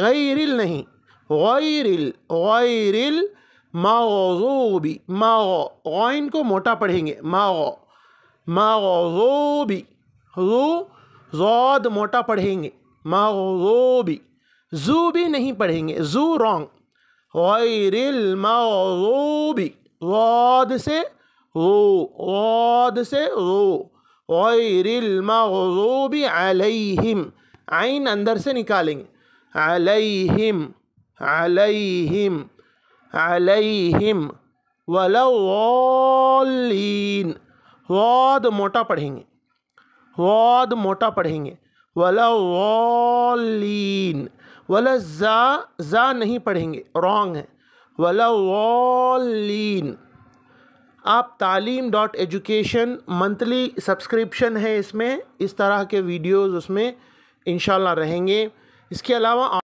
غیرل نہیں، غیرل مغضوبی، غائن کو موٹا پڑھیں گے، مغضوبی، ضاد موٹا پڑھیں گے، مغضوبی، زو بھی نہیں پڑھیں گے، زو رانگ، غیر المغضوبی، غاد سے رو، غیر المغضوب علیہم، عین اندر سے نکالیں گے، علیہم ولا الضالین، غاد موٹا پڑھیں گے، ولا الضالین، ولا زا نہیں پڑھیں گے، رانگ ہے، ولا الضالین۔ آپ تعلیم.ایجوکیشن منتھلی سبسکرپشن ہے، اس میں اس طرح کے ویڈیوز اس میں انشاءاللہ رہیں گے۔ اس کے علاوہ